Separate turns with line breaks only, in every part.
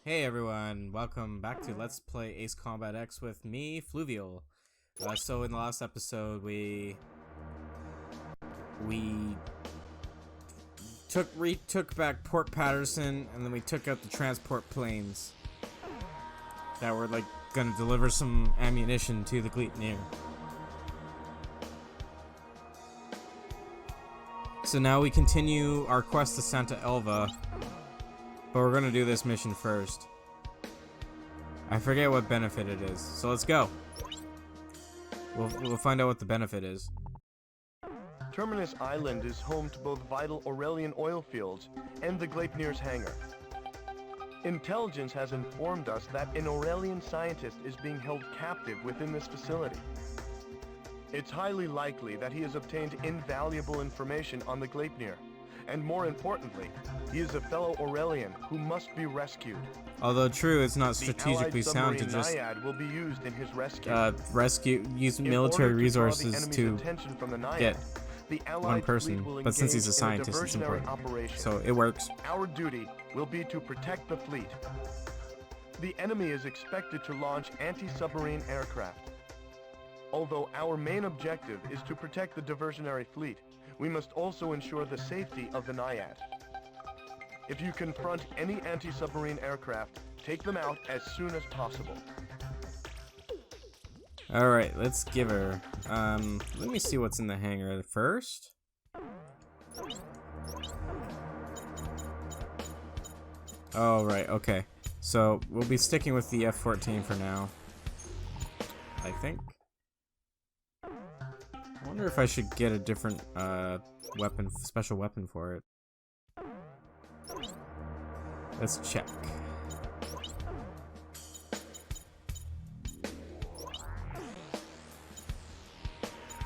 Hey everyone, welcome back to Let's Play Ace Combat X with me, Fluvial. So in the last episode we took back Port Patterson, and then we took out the transport planes that were like gonna deliver some ammunition to the Gleipnir. So now we continue our quest to Santa Elva. But we're gonna do this mission first. I forget what benefit it is, so let's go. We'll find out what the benefit is.
Terminus Island is home to both vital Aurelian oil fields and the Gleipnir's hangar. Intelligence has informed us that an Aurelian scientist is being held captive within this facility. It's highly likely that he has obtained invaluable information on the Gleipnir. And more importantly, he is a fellow Aurelian who must be rescued.
Although true, it's not strategically sound to just
will be used in his rescue.
Use military resources to get one person. But since he's a scientist, it's important. So it works.
Our duty will be to protect the fleet. The enemy is expected to launch anti-submarine aircraft. Although our main objective is to protect the diversionary fleet, we must also ensure the safety of the Naiad. If you confront any anti-submarine aircraft, take them out as soon as possible.
Alright, let's give her. Let me see what's in the hangar first. Oh, right, okay. So, we'll be sticking with the F-14 for now. I think. I wonder if I should get a different weapon, special weapon for it. Let's check.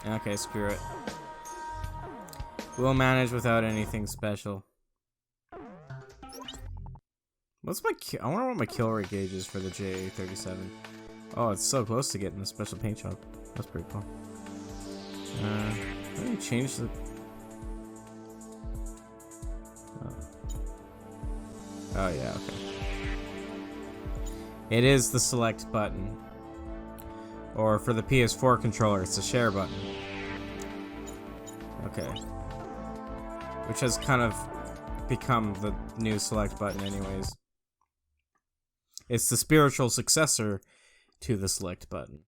Okay, screw it. We'll manage without anything special. What's my I wonder what my kill rate gauge is for the JA-37. Oh, it's so close to getting a special paint job. That's pretty cool. Let me change the... Oh yeah, okay. It is the select button. Or for the PS4 controller, it's the share button. Okay. Which has kind of become the new select button anyways. It's the spiritual successor to the select button.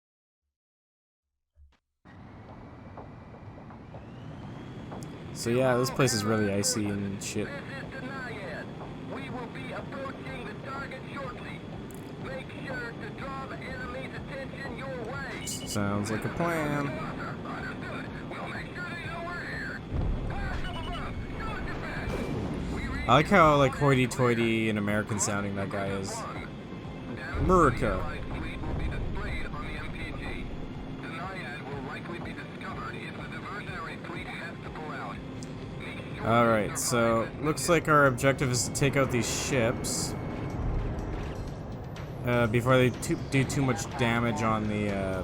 So yeah, this place is really icy and shit.
We will be approaching the target shortly. Make sure to draw the enemy's attention your way.
Sounds like a plan.
We'll make sure they know we're here.
I like how like hoity-toity and American sounding that guy is. America. Alright, so looks like our objective is to take out these ships before they do too much damage on the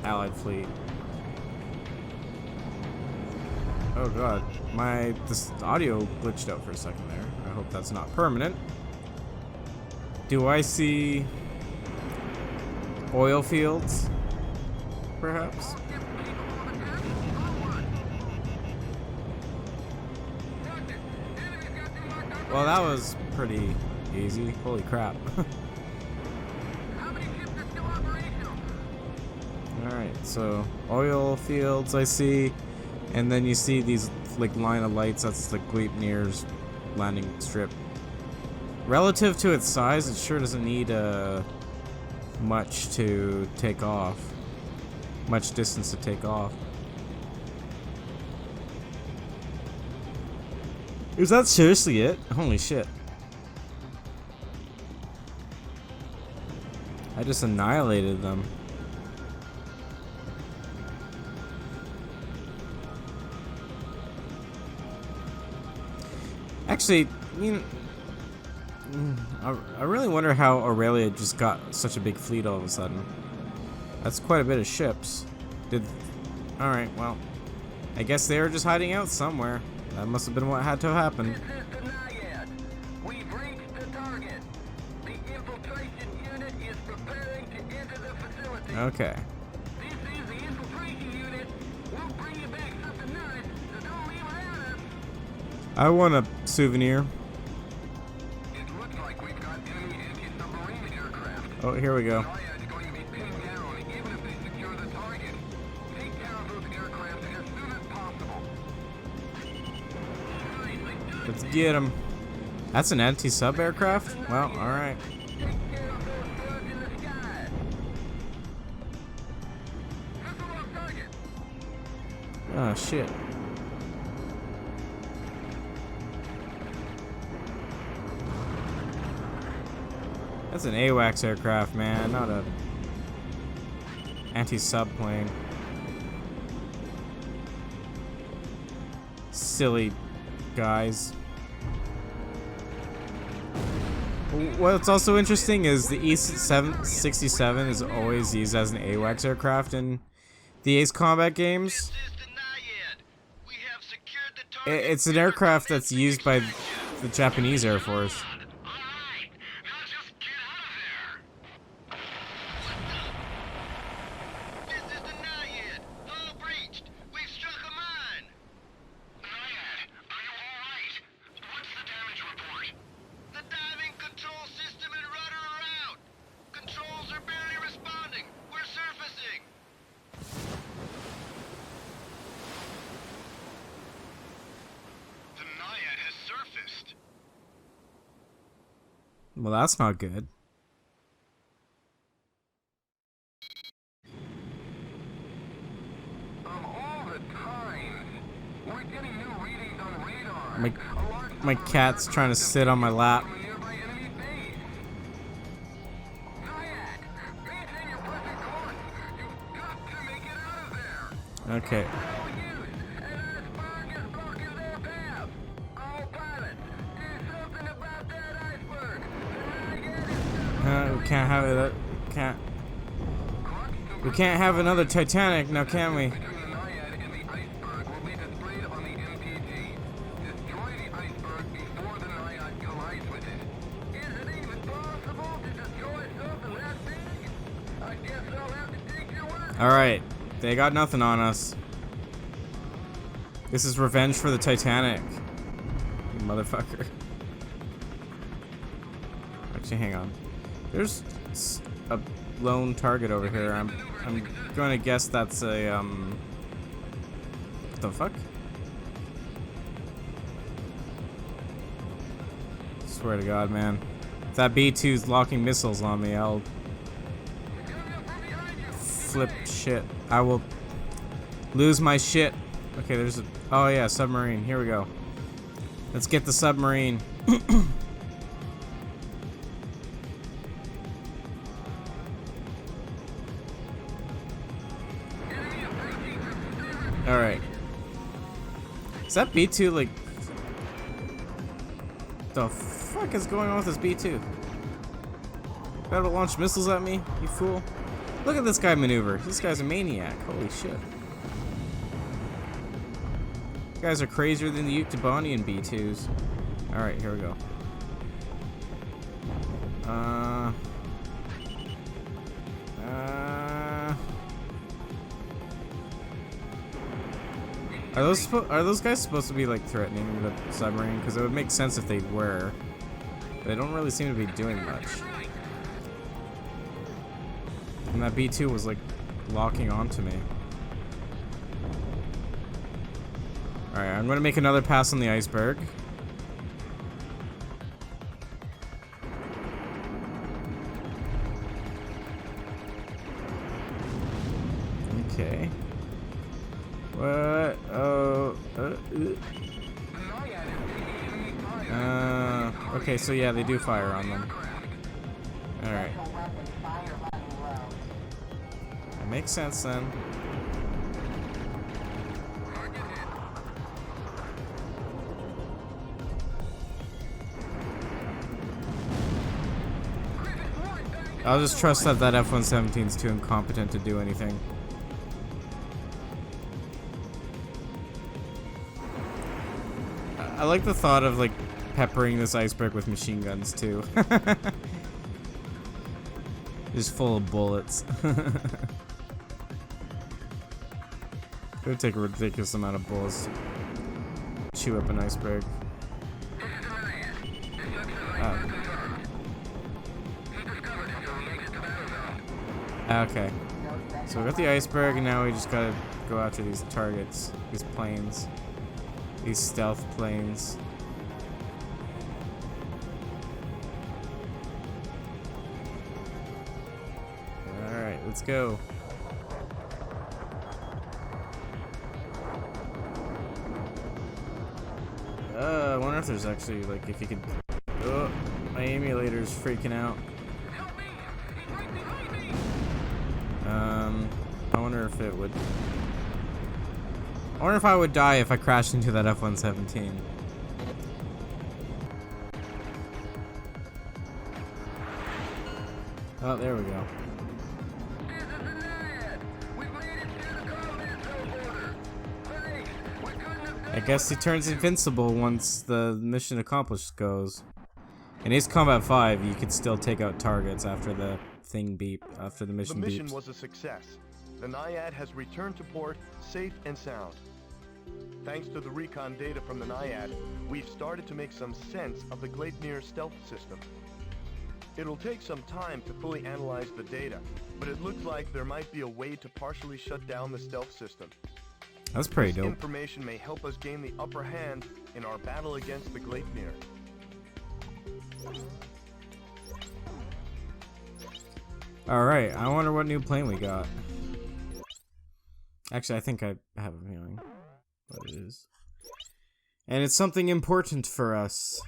Allied fleet. Oh god, this audio glitched out for a second there. I hope that's not permanent. Do I see oil fields? Perhaps? Well, that was pretty easy. Holy crap. Alright, so oil fields I see, and then you see these like line of lights. That's the Gleipnir's landing strip. Relative to its size, it sure doesn't need much to take off. Much distance to take off. Is that seriously it? Holy shit. I just annihilated them. Actually, I really wonder how Aurelia just got such a big fleet all of a sudden. That's quite a bit of ships. Alright, well, I guess they were just hiding out somewhere. That must have been what had to happen.
This is the Naiad. We've reached the target. The
Okay.
This is the infiltration unit. We'll bring you back something nice, so don't leave without us.
I want a souvenir.
It looks like we've got enemy anti-submarine aircraft.
Oh, here we go.
Triad is going to be pinned down even if they secure the target. Take down those aircraft as soon as possible.
Let's get him. That's an anti-sub aircraft? Well, alright.
Take care of those birds in the sky. Missile on target.
Oh, shit. That's an AWACS aircraft, man, not a anti-sub plane. Silly guys. What's also interesting is the E-67 is always used as an AWACS aircraft in the Ace Combat games. It's an aircraft that's used by the Japanese Air Force. Well, that's not good.
Of all the times, we're getting new readings on radar.
My cat's trying to sit on my lap.
From a nearby enemy base. Triad, maintain your present course. You've got to make it out of there.
Okay.
No use. An iceberg is blocking their path. All pilots, do something about that iceberg.
We can't have it. We can't have another Titanic now, can we?
Between the Naiad and the iceberg will be displayed on the MPG. Destroy the iceberg before the Naiad collides with it. Is it even possible to destroy something that big? I guess I'll have to take your word.
Alright. They got nothing on us. This is revenge for the Titanic. You motherfucker. Actually, hang on. There's a lone target over here. I'm going to guess that's a what the fuck? Swear to God, man. If that B2's locking missiles on me, I'll flip shit. I will lose my shit. Okay, there's a... Oh, yeah, submarine. Here we go. Let's get the submarine. Alright. Is that B2 like... The fuck is going on with this B2? About to launch missiles at me? You fool. Look at this guy maneuver. This guy's a maniac. Holy shit. You guys are crazier than the Uktabanian B2s. Alright, here we go. Are those guys supposed to be like threatening the submarine? Because it would make sense if they were. But they don't really seem to be doing much. And that B2 was like locking onto me. Alright, I'm gonna make another pass on the iceberg. Okay. What? Oh. Okay, so yeah, they do fire on them. Alright. That makes sense then. I'll just trust that that F-117 is too incompetent to do anything. I like the thought of like peppering this iceberg with machine guns too. Just full of bullets. It would take a ridiculous amount of bullets to chew up an iceberg. Okay. So we got the iceberg, and now we just gotta go after these targets, these planes, these stealth planes. Alright, let's go. I wonder if there's actually, like, if you could... Oh, my emulator's freaking out. I wonder if it would... I wonder if I would die if I crashed into that F-117. Oh, there we go. I guess he turns invincible once the mission accomplished goes. In Ace Combat 5, you could still take out targets after the thing beep, after the mission beeps.
The mission was a success. The Naiad has returned to port safe and sound. Thanks to the recon data from the Naiad, we've started to make some sense of the Gleipnir stealth system. It'll take some time to fully analyze the data, but it looks like there might be a way to partially shut down the stealth system.
That's pretty
This
dope.
information may help us gain the upper hand in our battle against the Gleipnir.
Alright, I wonder what new plane we got. Actually, I think I have a feeling what it is. And it's something important for us.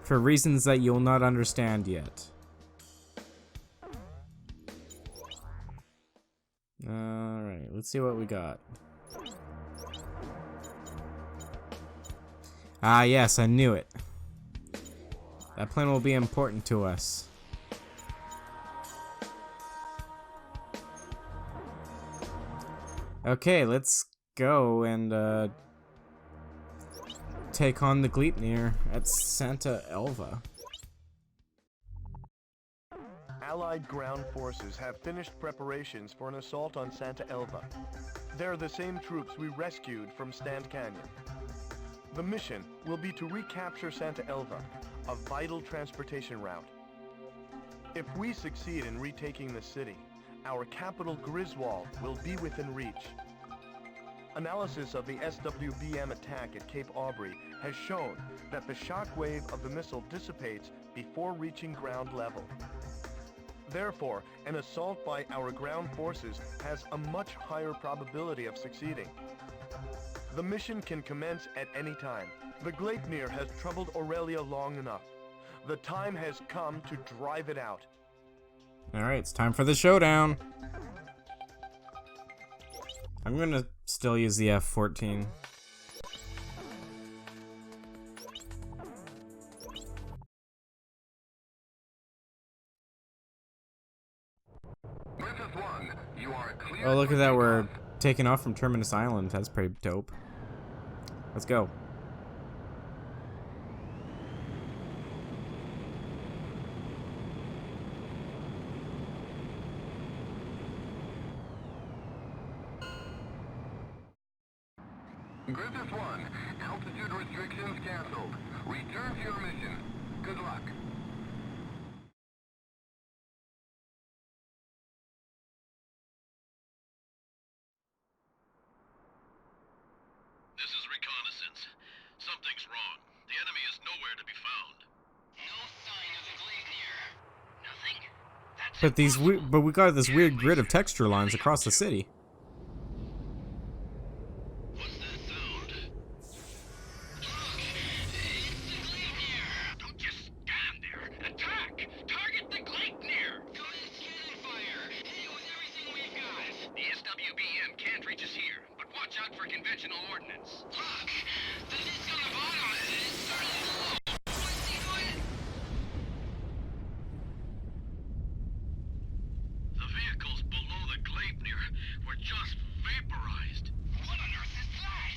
For reasons that you'll not understand yet. Alright, let's see what we got. Ah, yes, I knew it. That plane will be important to us. Okay, let's go and take on the Gleipnir at Santa Elva.
Allied ground forces have finished preparations for an assault on Santa Elva. They're the same troops we rescued from Stand Canyon. The mission will be to recapture Santa Elva, a vital transportation route. If we succeed in retaking the city, our capital Griswold will be within reach. Analysis of the SWBM attack at Cape Aubrey has shown that the shock wave of the missile dissipates before reaching ground level. Therefore, an assault by our ground forces has a much higher probability of succeeding. The mission can commence at any time. The Gleipnir has troubled Aurelia long enough. The time has come to drive it out.
Alright, it's time for the showdown. I'm gonna still use the F-14. Oh, look at that, we're taking off from Terminus Island. That's pretty dope. Let's go.
Griffith 1, altitude restrictions canceled. Return to your mission. Good luck.
This is reconnaissance. Something's wrong. The enemy is nowhere to be found. No sign of the Gleipnir. Nothing? That's
But we got this weird grid of texture lines across the city.
What's that sound? Look! It's the Gleipnir! Don't just stand there! Attack! Target the Gleipnir! Commence cannon fire! Hit it with everything we've got! The SWBM can't reach us here, but watch out for conventional ordnance. Look! The disc on the bottom is starting to low! Want to see to it? The vehicles below the Gleipnir were just vaporized. What on earth is that?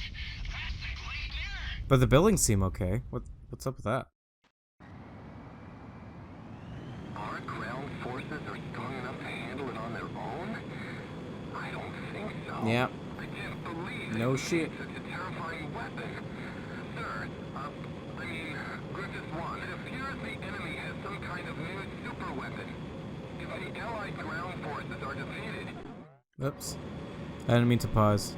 That's the Gleipnir!
But the buildings seem okay. What's up with that?
Our forces are strong enough to handle it on their own? I don't think so.
Yeah.
I can't believe
No
they
shit.
made such a terrifying weapon. Sir, Griffith 1, it appears the enemy has some kind of new super weapon. If the Allied ground forces are defeated,
Oops. I didn't mean to pause.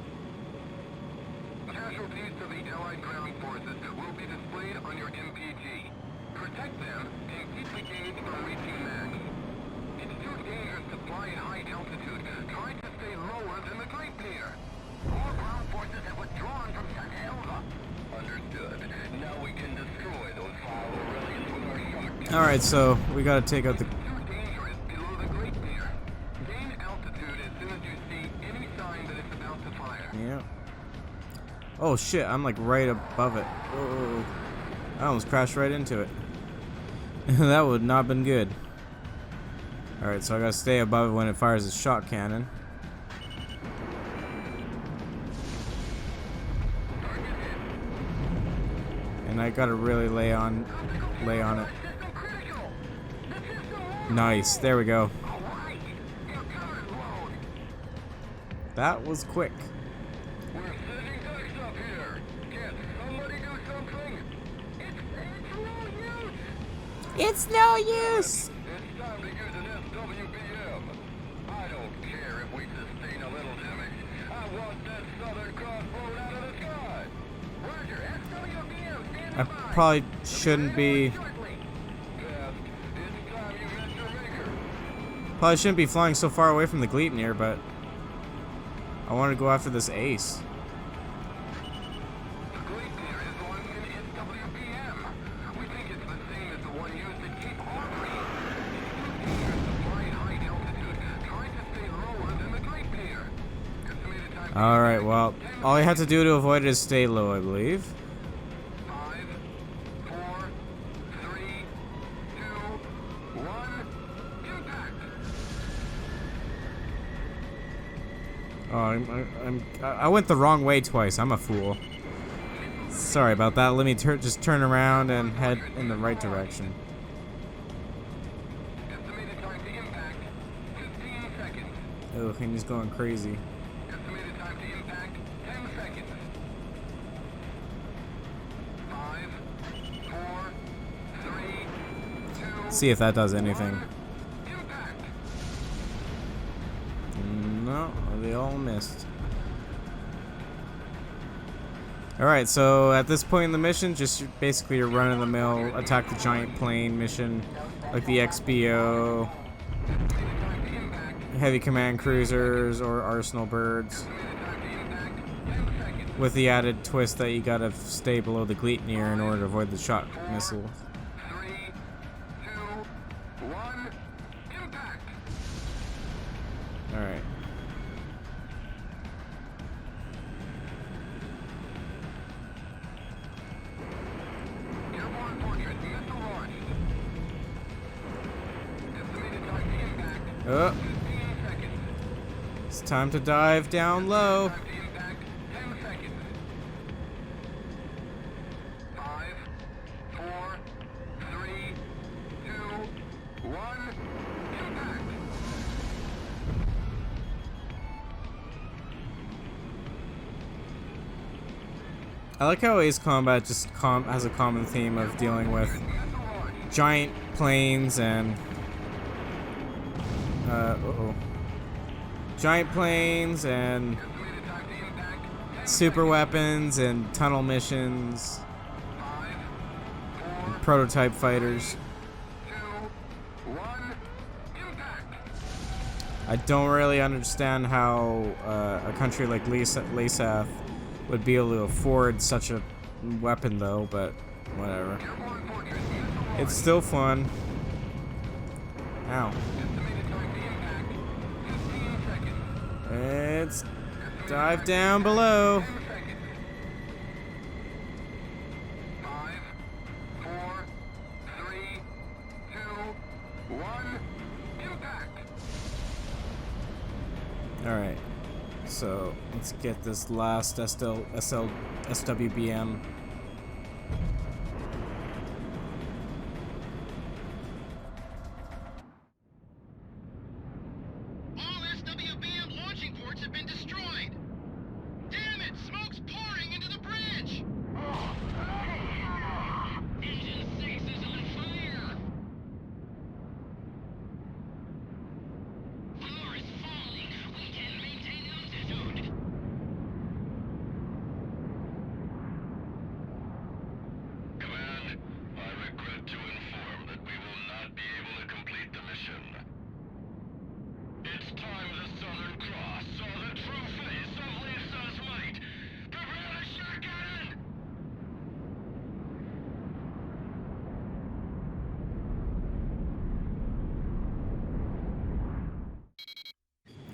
casualties to the Allied ground forces will be displayed on your MPG. Protect them and keep the gauge from reaching max. It's too dangerous to fly at high altitude. Try to stay lower than the Gleipnir. More ground forces have withdrawn from Santa Elva. Understood. Now we can destroy those foul Aurelians with our shock.
Alright, so we gotta take out the...
Too dangerous below the Gleipnir. Gain altitude as soon as you see any sign that it's about to fire.
Yeah. Oh shit, I'm like right above it. Oh, I almost crashed right into it. That would not have been good. Alright, so I gotta stay above it when it fires its shock cannon. And I gotta really lay on it. Nice, there we go.
Alright, you're covered, load.
That was quick.
We're sending ducks up here. Can somebody do something? It's no use.
It's no use!
It's time to use an SWBM. I don't care if we sustain a little damage. I want that Southern Cross blown out of the sky. Roger, SWBM, stand
I
by.
probably shouldn't be...
Shortly. Best, it's time you met your maker.
Probably shouldn't be flying so far away from the Gleipnir, but... I want to go after this ace.
The Gleipnir is launched in SWBM. We think it's the same as the one used at Cape Aubrey. It's too dangerous to fly at high altitude. Try to stay lower than the Gleipnir. Estimated time to
Alright, well, all I have to do to avoid it is stay low, I believe.
5, 4, 3, 2, 1, impact!
Oh, I went the wrong way twice. I'm a fool. Sorry about that. Let me just turn around and head in the right direction.
Estimated time to impact, 15 seconds.
Oh, and he's going crazy.
Estimated time to impact, 10 seconds. 5, 4, 3, 2,
See if that does anything.
1, impact!
No, they all missed. Alright, so at this point in the mission, just basically your run-of-the-mill attack the giant plane mission, like the XBO, heavy command cruisers, or arsenal birds, with the added twist that you gotta stay below the Gleipnir in order to avoid the shock missile.
3, 2, 1, impact!
Alright.
Airborne portrait, missile launched. Estimated time to impact,
Oh,
15 seconds.
it's time to dive down low.
Time to impact, 10 seconds. 5, 4, 3, 2, 1, impact!
I like how Ace Combat just has a common theme of dealing with
Missile launched.
giant planes and giant planes and
Estimated time to impact, 10
super weapons and tunnel missions,
5, 4,
prototype fighters.
2, 1, impact!
I don't really understand how a country like Lysath would be able to afford such a weapon though, but whatever.
Airborne portrait, missile launched.
It's still fun. Ow.
Estimated time to impact, 15 seconds.
It's dive down below.
10 seconds. 5, 4, 3, 2, 1, impact!
Alright. So let's get this last SWBM.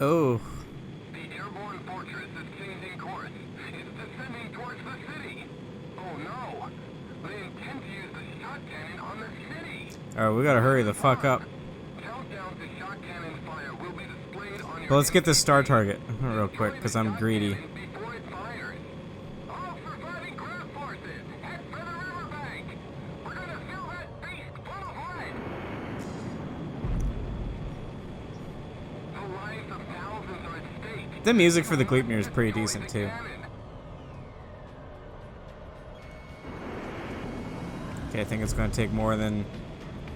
Oh.
The airborne fortress is changing course. It's descending towards the city. Oh no! They intend to use the shot cannon on the city.
Alright, we gotta hurry the fuck up.
Countdown to shot cannon fire will be displayed on your
But let's get this star target real
Enjoy
quick,
the
because I'm
shot
greedy.
cannon before it fires. All surviving ground forces, head for the riverbank. We're gonna fill that beast full of lead. The lives of thousands are at stake.
The music for the Gleipnir is pretty decent too. Okay, I think it's gonna take more than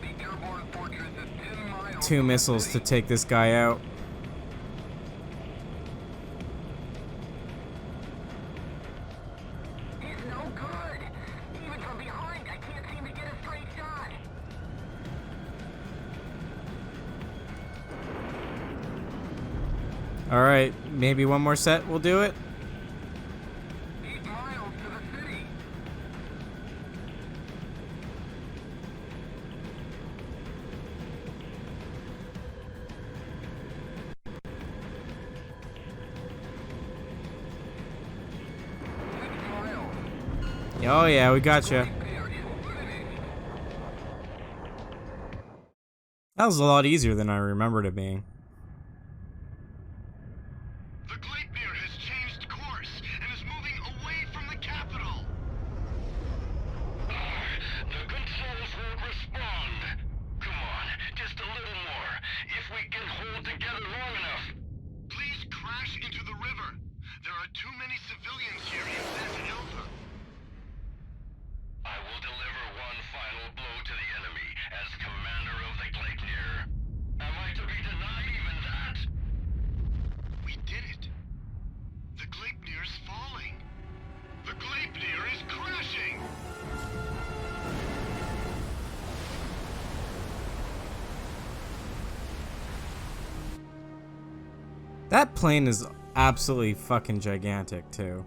The airborne fortress is 10 miles
2 missiles to take this guy out.
He's no good. Even from behind, I can't seem to get a straight shot.
Alright, maybe one more set will do it.
8 miles to the city.
Oh yeah, we gotcha. That was a lot easier than I remembered it being.
The Gleipnir has changed course and is moving away from the capital. The controls won't respond. Come on, just a little more. If we can hold together long enough. Please crash into the river. There are too many civilians here in Santa Elva. I will deliver one final blow to the enemy as commander of the Gleipnir. Am I to be denied even that? We did it. The Gleipnir's falling. The Gleipnir is crashing.
That plane is absolutely fucking gigantic too.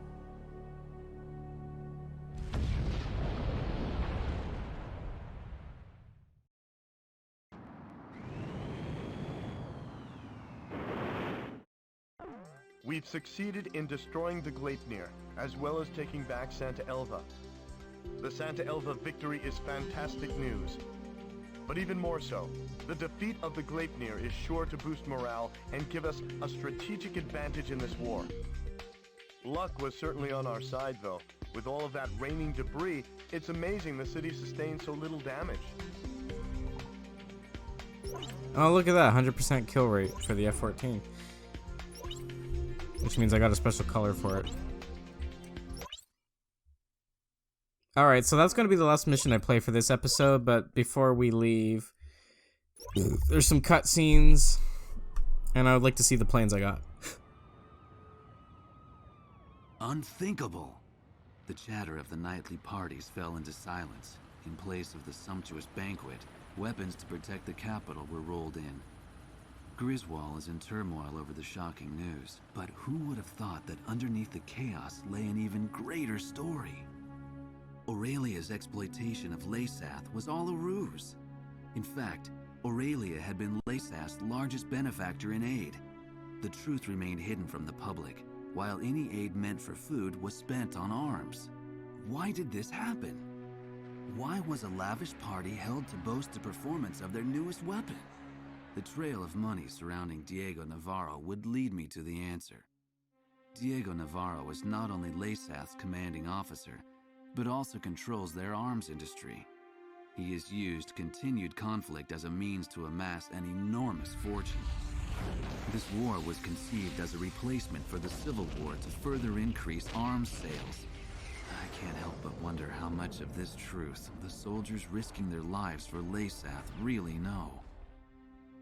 We've succeeded in destroying the Gleipnir, as well as taking back Santa Elva. The Santa Elva victory is fantastic news. But even more so, the defeat of the Gleipnir is sure to boost morale and give us a strategic advantage in this war. Luck was certainly on our side though. With all of that raining debris, it's amazing the city sustained so little damage.
Oh, look at that, 100% kill rate for the F-14. Which means I got a special color for it. Alright, so that's going to be the last mission I play for this episode, but before we leave, there's some cutscenes, and I would like to see the planes I got.
Unthinkable! The chatter of the nightly parties fell into silence. In place of the sumptuous banquet, weapons to protect the capital were rolled in. Griswold is in turmoil over the shocking news, but who would have thought that underneath the chaos lay an even greater story? Aurelia's exploitation of Leysath was all a ruse. In fact, Aurelia had been Leysath's largest benefactor in aid. The truth remained hidden from the public, while any aid meant for food was spent on arms. Why did this happen? Why was a lavish party held to boast the performance of their newest weapon? The trail of money surrounding Diego Navarro would lead me to the answer. Diego Navarro is not only Leysath's commanding officer, but also controls their arms industry. He has used continued conflict as a means to amass an enormous fortune. This war was conceived as a replacement for the Civil War to further increase arms sales. I can't help but wonder how much of this truth the soldiers risking their lives for Leysath really know.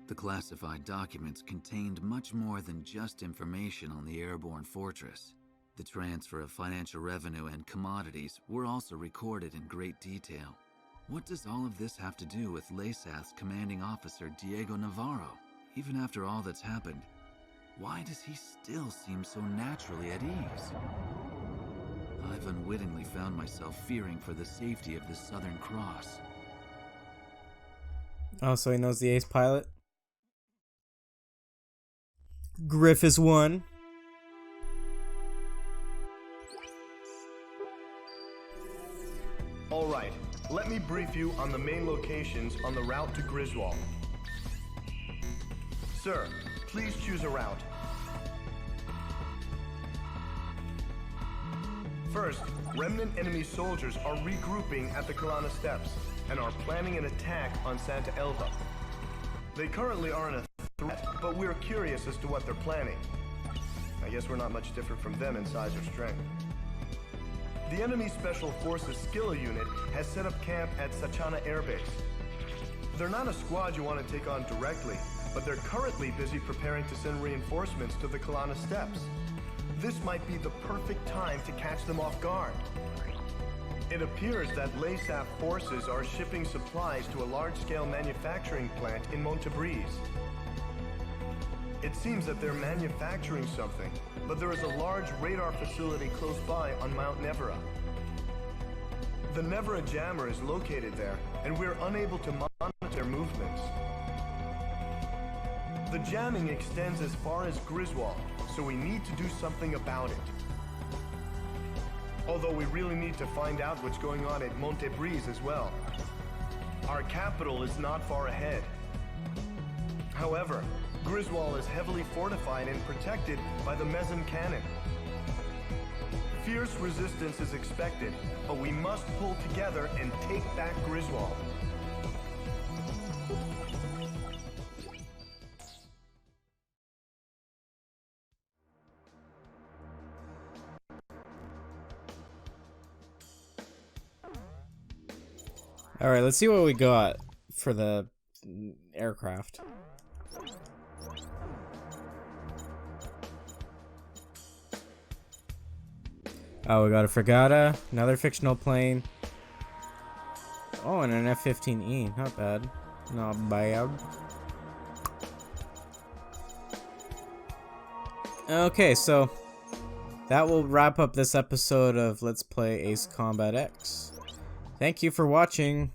The classified documents contained much more than just information on the airborne fortress. The transfer of financial revenue and commodities were also recorded in great detail. What does all of this have to do with Leysath's commanding officer Diego Navarro? Even after all that's happened, why does he still seem so naturally at ease? I've unwittingly found myself fearing for the safety of the Southern Cross.
Oh, so he knows the ace pilot? Griffiths won.
Alright, let me brief you on the main locations on the route to Griswold. Sir, please choose a route. First, remnant enemy soldiers are regrouping at the Kalana Steps and are planning an attack on Santa Elva. They currently aren't a threat, but we're curious as to what they're planning. I guess we're not much different from them in size or strength. The enemy Special Forces Skilla unit has set up camp at Sachana Air Base. They're not a squad you want to take on directly, but they're currently busy preparing to send reinforcements to the Kalana Steppes. This might be the perfect time to catch them off guard. It appears that LASAF forces are shipping supplies to a large-scale manufacturing plant in Montebriz. It seems that they're manufacturing something, but there is a large radar facility close by on Mount Nevera. The Nevera jammer is located there, and we're unable to monitor their movements. The jamming extends as far as Griswold, so we need to do something about it. Although we really need to find out what's going on at Montebriz as well. Our capital is not far ahead. However, Griswold is heavily fortified and protected by the Mezim cannon. Fierce resistance is expected, but we must pull together and take back Griswold.
Alright, let's see what we got for the aircraft. Oh, we got a Fregata, another fictional plane. Oh, and an F-15E. Not bad. Not bad. Okay, so that will wrap up this episode of Let's Play Ace Combat X. Thank you for watching.